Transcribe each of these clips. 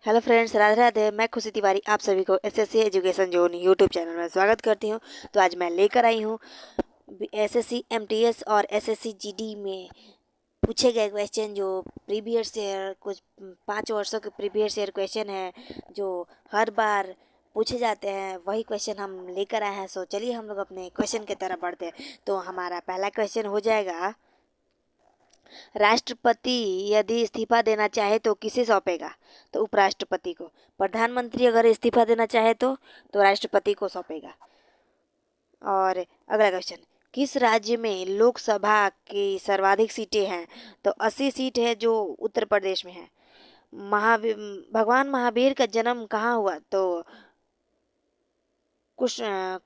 Hello friends, Radhe Radhe. मैं खुशी तिवारी आप सभी को SSC education zone YouTube channel में स्वागत करती हूँ। तो आज मैं लेकर आई हूँ एसएससी एमटीएस और एसएससी जीडी में पूछे गए क्वेश्चन, जो प्रीवियस ईयर कुछ 5 वर्षों के प्रीवियस ईयर क्वेश्चन है जो हर बार पूछे जाते हैं। वही क्वेश्चन हम लेकर आए हैं। सो चलिए हम लोग अपने क्वेश्चन की तरफ बढ़ते हैं। तो हमारा पहला क्वेश्चन हो जाएगा, राष्ट्रपति यदि इस्तीफा देना चाहे तो किसे सौंपेगा? तो उपराष्ट्रपति को। प्रधानमंत्री अगर इस्तीफा देना चाहे तो राष्ट्रपति को सौंपेगा। और अगला क्वेश्चन, किस राज्य में लोकसभा की सर्वाधिक सीटें हैं? तो 80 सीट है, जो उत्तर प्रदेश में है। महावीर भगवान महावीर का जन्म कहाँ हुआ? तो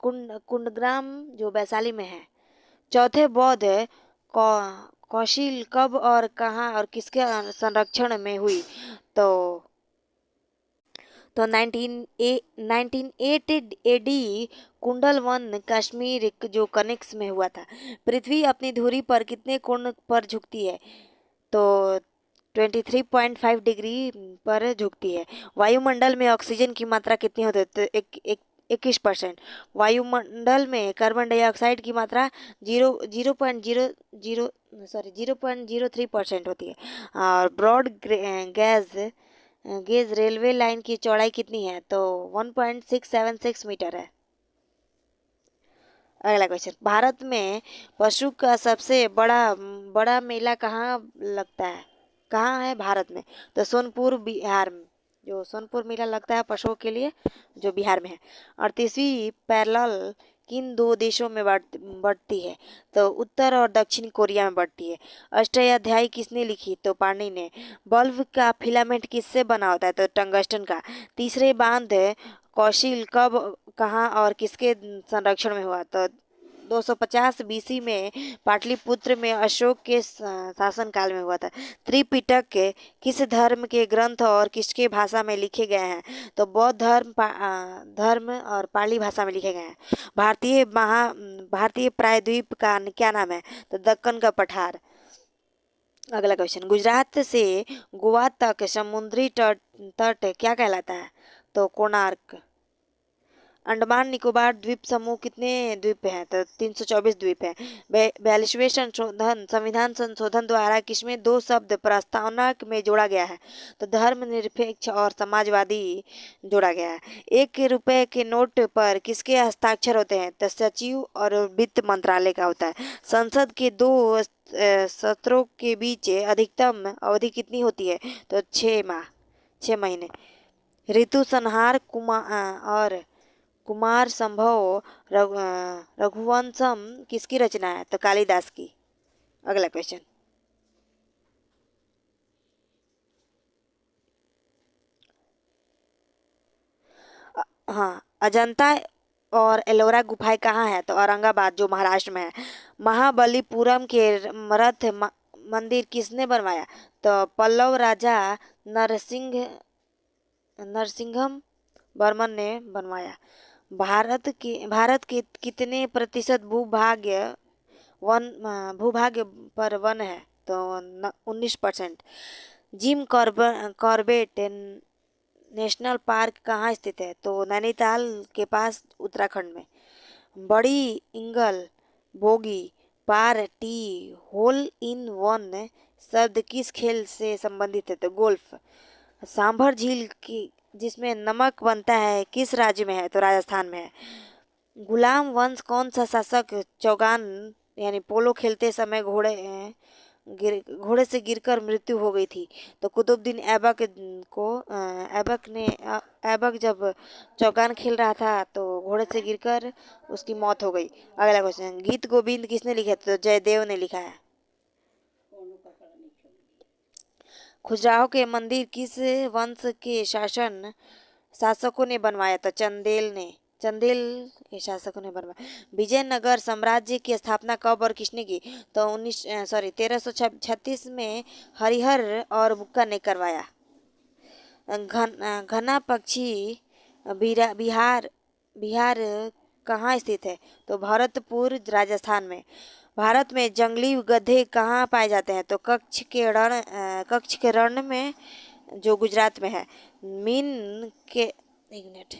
कुंडग्राम, जो वैशाली में है। चौथे बौद्ध कौशील कब और कहाँ और किसके संरक्षण में हुई? तो 1908 एडी कुंडल वन कश्मीर, जो कनिक्स में हुआ था। पृथ्वी अपनी धुरी पर कितने कोण पर झुकती है? तो 23.5 डिग्री पर झुकती है। वायुमंडल में ऑक्सीजन की मात्रा कितनी होती है? तो 21%। वायुमंडल में कार्बन डाइऑक्साइड की मात्रा 0.03% होती है। और ब्रॉड गेज रेलवे लाइन की चौड़ाई कितनी है? तो 1.676 मीटर है। अगला क्वेश्चन, भारत में पशु का सबसे बड़ा बड़ा मेला कहाँ लगता है? कहाँ है भारत में? तो सोनपुर, बिहार में। जो सोनपुर मेला लगता है पशुओं के लिए, जो बिहार में है। 38वीं पैरेलल किन दो देशों में बढ़ती है? तो उत्तर और दक्षिण कोरिया में बढ़ती है। अष्टाध्यायी किसने लिखी? तो पाणिनि ने। बल्ब का फिलामेंट किससे बना होता है? तो टंगस्टन का। तीसरे बांध कौशिल कब, कहाँ और किसके संरक्षण में हुआ? तो 250 बीसी में पाटलिपुत्र में अशोक के शासन काल में हुआ था। त्रिपिटक के किस धर्म के ग्रंथ और किसके भाषा में लिखे गए हैं? तो बौद्ध धर्म और पाली भाषा में लिखे गए हैं। भारतीय प्रायद्वीप का क्या नाम है? तो दक्कन का पठार। अगला क्वेश्चन, गुजरात से गोवा तक समुद्री तट तट क्या कहलाता है? तो कोणार्क। अंडमान निकोबार द्वीप समूह कितने द्वीप हैं? तो 324 द्वीप हैं। 42वें संविधान संशोधन द्वारा किसमें दो शब्द प्रस्तावना में जोड़ा गया है? तो धर्मनिरपेक्ष और समाजवादी जोड़ा गया है। 1 रुपए के नोट पर किसके हस्ताक्षर होते हैं? तो सचिव और वित्त मंत्रालय का होता है। संसद के दो सत्रों के बीच अधिकतम अवधि कितनी होती है? तो 6 माह, 6 महीने। ऋतु संहार और कुमार संभव रघुवंशम किसकी रचना है? तो कालिदास की। अगला क्वेश्चन, हाँ, अजंता और एलोरा गुफाएं कहाँ है? तो औरंगाबाद, जो महाराष्ट्र में है। महाबलीपुरम के रथ मंदिर किसने बनवाया? तो पल्लव राजा नरसिंह नरसिंहम वर्मन ने बनवाया। भारत के कितने प्रतिशत भूभाग पर वन है? तो 19%। कॉर्बेट नेशनल पार्क कहाँ स्थित है? तो नैनीताल के पास, उत्तराखंड में। Birdie eagle bogey par tee hole in one शब्द किस खेल से संबंधित है? तो गोल्फ। सांभर झील की जिसमें नमक बनता है किस राज्य में है? तो राजस्थान में है। गुलाम वंश कौन सा शासक चौगान यानी पोलो खेलते समय घोड़े से गिरकर मृत्यु हो गई थी? तो कुतुबुद्दीन ऐबक जब चौगान खेल रहा था तो घोड़े से गिरकर उसकी मौत हो गई। अगला क्वेश्चन, गीत गोविंद किसने लिखा? तो जयदेव ने लिखा है। खजुराहो के मंदिर किस वंश के शासकों ने बनवाया? तो चंदेल के शासकों ने बनवाया। विजयनगर साम्राज्य की स्थापना कब और किसने की? तो 1336 में हरिहर और बुक्का ने करवाया। घना पक्षी बिहार बिहार कहाँ स्थित है? तो भरतपुर, राजस्थान में। भारत में जंगली गधे कहाँ पाए जाते हैं? तो कच्छ के रण में जो गुजरात में है। मीन के एक मिनट,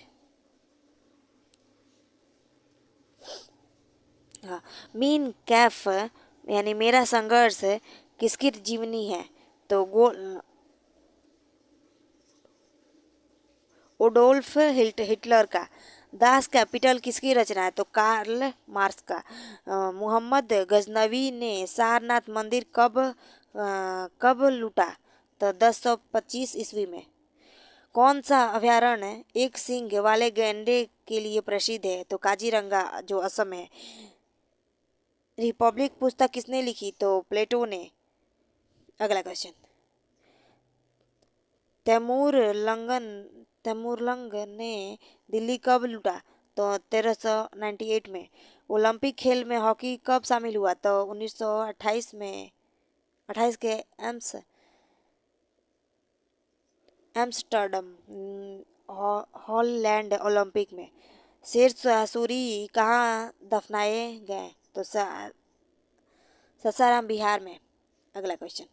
हाँ, मीन कैफ यानी मेरा संघर्ष किसकी जीवनी है? तो ओडोल्फ हिटलर का। दास कैपिटल किसकी रचना है? तो कार्ल मार्क्स का। मोहम्मद गजनवी ने सारनाथ मंदिर कब लूटा? तो 1025 ईस्वी में। कौन सा अभयारण्य एक सींग वाले गैंडे के लिए प्रसिद्ध है? तो काजीरंगा जो असम है। रिपब्लिक पुस्तक किसने लिखी? तो प्लेटो ने। अगला क्वेश्चन, तैमूरलंग ने दिल्ली कब लूटा? तो 1398 में। ओलंपिक खेल में हॉकी कब शामिल हुआ? तो 1928 में, 28 के एम्स्टर्डम हॉलैंड ओलंपिक में। शेर सूरी कहाँ दफनाए गए? तो सासाराम बिहार में। अगला क्वेश्चन,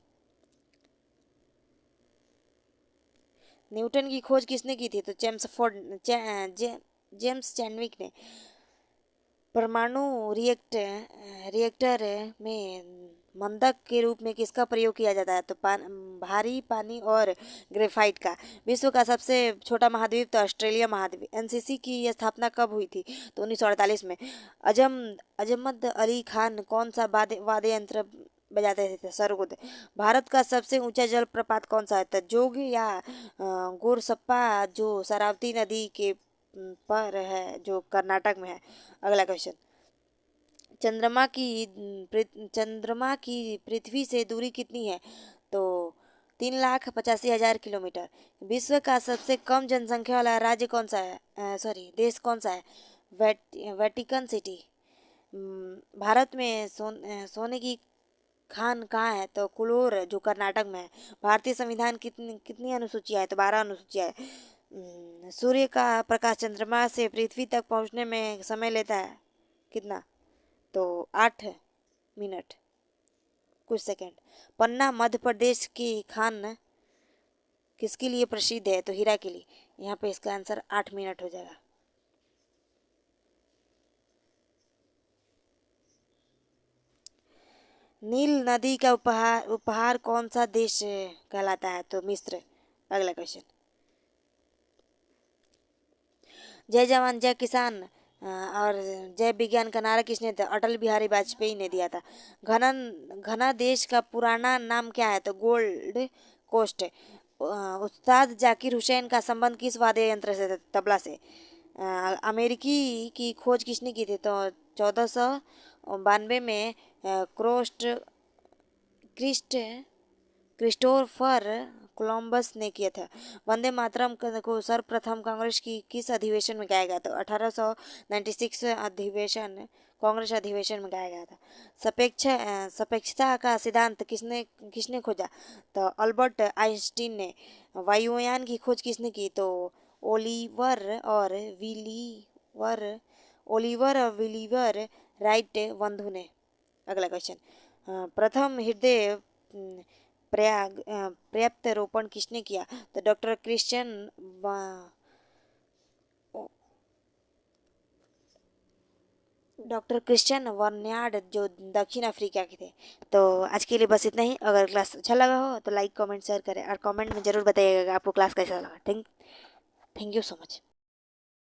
न्यूटन की खोज किसने की थी? तो जेम्स चैडविक ने। परमाणु रिएक्टर में मंदक के रूप में किसका प्रयोग किया जाता है? तो भारी पानी और ग्रेफाइट का। विश्व का सबसे छोटा महाद्वीप? तो ऑस्ट्रेलिया महाद्वीप। एनसीसी की स्थापना कब हुई थी? तो 1948 में। अजमत अली खान कौन सा वाद्य यंत्र बजाते थे? सरोद। भारत का सबसे ऊंचा जलप्रपात कौन सा है? तो जोग या गोरसप्पा जो शरावती नदी के पर है, जो कर्नाटक में है। अगला क्वेश्चन, चंद्रमा की पृथ्वी से दूरी कितनी है? तो 3,85,000 किलोमीटर। विश्व का सबसे कम जनसंख्या वाला राज्य कौन सा है? सॉरी, देश कौन सा है? Vatican city. भारत में सोने की खान कहाँ है? तो कुल्लूर जो कर्नाटक में है। भारतीय संविधान कितनी कितनी अनुसूचियाँ है? तो 12 अनुसूचियाँ है। सूर्य का प्रकाश चंद्रमा से पृथ्वी तक पहुँचने में समय लेता है कितना? तो 8 मिनट कुछ सेकंड। पन्ना मध्य प्रदेश की खान किसके लिए प्रसिद्ध है? तो हीरा के लिए। यहाँ पे इसका आंसर 8 मिनट हो जाएगा। नील नदी का उपहार कौन सा देश कहलाता है? तो मिस्र। अगला क्वेश्चन, जय जवान जय किसान और जय विज्ञान का नारा किसने दिया? अटल बिहारी वाजपेयी ने दिया था। घना देश का पुराना नाम क्या है? तो गोल्ड कोस्ट। उस्ताद जाकिर हुसैन का संबंध किस वाद्य यंत्र से था? तबला से। अमेरिकी की खोज किसने की थी? तो 1492 में क्रोस्ट क्रिस्ट क्रिस्टोफर कोलंबस ने किया था। वंदे मातरम को सर्वप्रथम कांग्रेस की किस अधिवेशन में गाया गया? तो 1896 अधिवेशन, कांग्रेस अधिवेशन में गाया गया था। सापेक्षता का सिद्धांत किसने किसने खोजा? तो अल्बर्ट आइंस्टीन ने। वायुयान की खोज किसने की? तो विलीवर ओलिवर और विलीवर राइट बंधु ने। अगला क्वेश्चन, प्रथम हृदय पर्याप्त रोपण किसने किया? तो डॉक्टर क्रिश्चियन वर्न्यार्ड जो दक्षिण अफ्रीका के थे। तो आज के लिए बस इतना ही। अगर क्लास अच्छा लगा हो तो लाइक कमेंट शेयर करें और कमेंट में ज़रूर बताइएगा आपको क्लास कैसा लगा। Thank you so much.